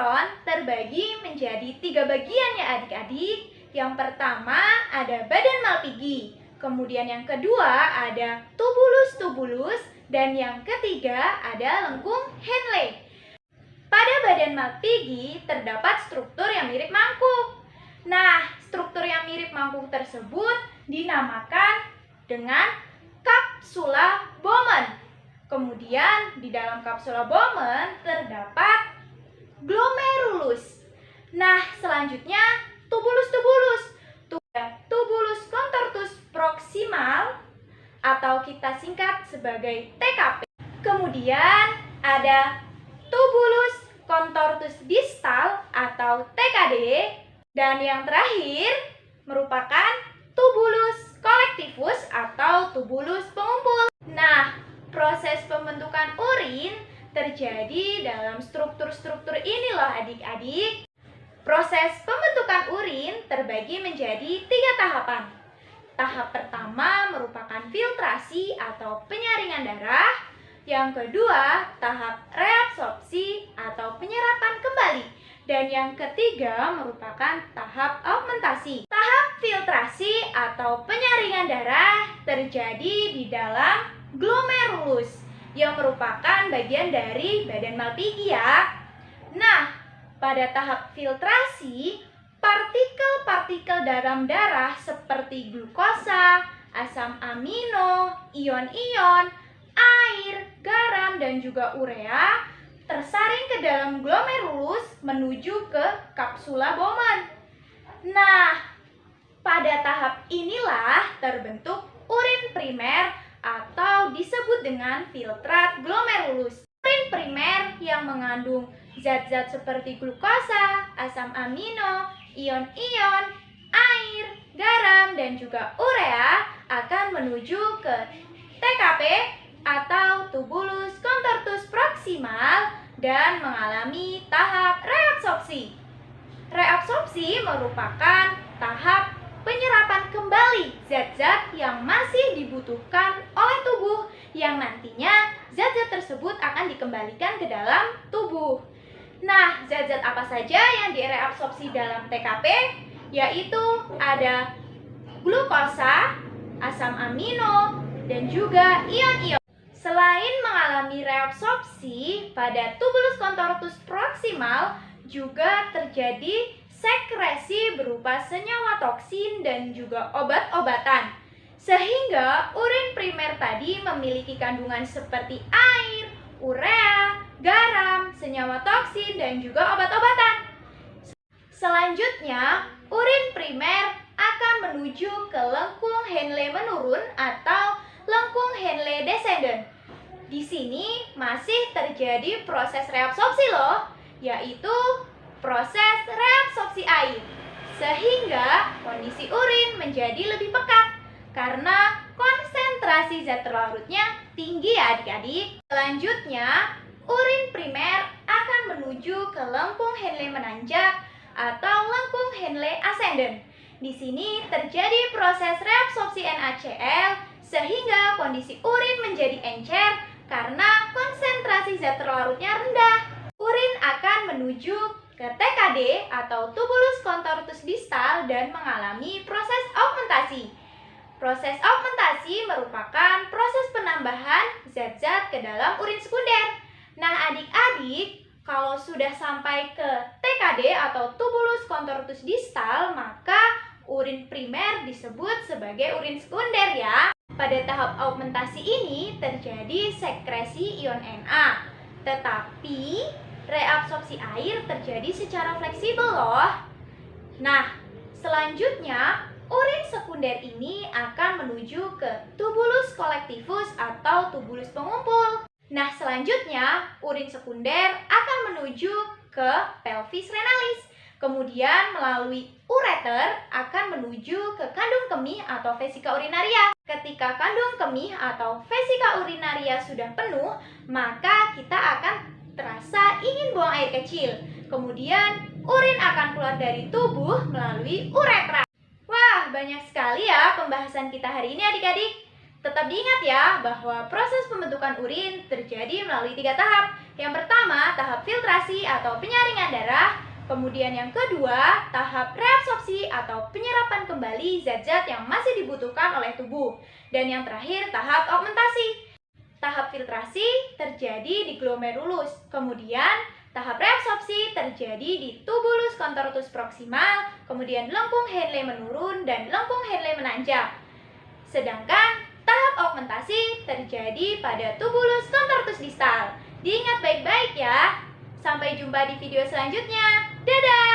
nefron terbagi menjadi 3 bagian ya adik-adik. Yang pertama ada badan Malpighi, kemudian yang kedua ada tubulus, dan yang ketiga ada lengkung Henle. Pada badan Malpighi terdapat struktur yang mirip mangkuk. Nah, struktur yang mirip mangkuk tersebut dinamakan dengan kapsula Bowman. Kemudian di dalam kapsula Bowman terdapat glomerulus. Nah, selanjutnya tubulus. Tubulus contortus proximal atau kita singkat sebagai TKP. Kemudian ada tubulus contortus distal atau TKD, dan yang terakhir merupakan tubulus collectivus atau tubulus pengumpul. Nah, proses pembentukan urin terjadi dalam struktur-struktur ini loh adik-adik. Proses pembentukan urin terbagi menjadi 3 tahapan. Tahap pertama merupakan filtrasi atau penyaringan darah. Yang kedua, tahap reabsorpsi atau penyerapan kembali. Dan yang ketiga merupakan tahap augmentasi. Tahap filtrasi atau penyaringan darah terjadi di dalam glomerulus yang merupakan bagian dari badan Malpighi ya. Nah, pada tahap filtrasi, partikel-partikel dalam darah seperti glukosa, asam amino, ion-ion, air, garam, dan juga urea tersaring ke dalam glomerulus menuju ke kapsula Bowman. Nah, pada tahap inilah terbentuk urin primer atau disebut dengan filtrat glomerulus. Urin primer yang mengandung zat-zat seperti glukosa, asam amino, ion-ion, air, garam, dan juga urea akan menuju ke TKP atau tubulus contortus proximal dan mengalami tahap reabsorpsi. Reabsorpsi merupakan tahap penyerapan kembali zat-zat yang masih dibutuhkan oleh tubuh, yang nantinya zat-zat tersebut akan dikembalikan ke dalam tubuh. Nah, zat-zat apa saja yang direabsorpsi dalam TKP? Yaitu ada glukosa, asam amino, dan juga ion-ion. Selain mengalami reabsorpsi, pada tubulus contortus proximal juga terjadi sekresi berupa senyawa toksin dan juga obat-obatan. Sehingga urin primer tadi memiliki kandungan seperti air, urea, garam, senyawa toksin, dan juga obat-obatan. Selanjutnya, urin primer akan menuju ke lengkung Henle menurun atau lengkung Henle descendant. Di sini masih terjadi proses reabsorpsi loh, yaitu proses reabsorpsi air, sehingga kondisi urin menjadi lebih pekat karena konsentrasi zat terlarutnya tinggi ya adik-adik. Selanjutnya, urin primer akan menuju ke lengkung Henle menanjak atau lengkung Henle ascendant. Di sini terjadi proses reabsorpsi NaCl sehingga kondisi urin menjadi encer karena konsentrasi zat terlarutnya rendah. Urin akan menuju ke TKD atau tubulus contortus distal dan mengalami proses augmentasi. Proses augmentasi merupakan proses penambahan zat-zat ke dalam urin sekunder. Nah, adik-adik, kalau sudah sampai ke TKD atau tubulus contortus distal, maka urin primer disebut sebagai urin sekunder ya. Pada tahap augmentasi ini terjadi sekresi ion Na, tetapi reabsorpsi air terjadi secara fleksibel loh. Nah, selanjutnya urin sekunder ini akan menuju ke tubulus collectivus atau tubulus pengumpul. Nah, selanjutnya urin sekunder akan menuju ke pelvis renalis. Kemudian melalui ureter akan menuju ke kandung kemih atau vesika urinaria. Ketika kandung kemih atau vesika urinaria sudah penuh, maka kita akan terasa ingin buang air kecil. Kemudian urin akan keluar dari tubuh melalui uretra. Wah, banyak sekali ya pembahasan kita hari ini adik-adik. Tetap diingat ya bahwa proses pembentukan urin terjadi melalui 3 tahap. Yang pertama, tahap filtrasi atau penyaringan darah. Kemudian yang kedua, tahap reabsorpsi atau penyerapan kembali zat-zat yang masih dibutuhkan oleh tubuh. Dan yang terakhir, tahap augmentasi. Tahap filtrasi terjadi di glomerulus. Kemudian, tahap reabsorpsi terjadi di tubulus contortus proximal, kemudian lengkung Henle menurun dan lengkung Henle menanjak. Sedangkan tahap augmentasi terjadi pada tubulus contortus distal. Diingat baik-baik ya. Sampai jumpa di video selanjutnya. Dadah!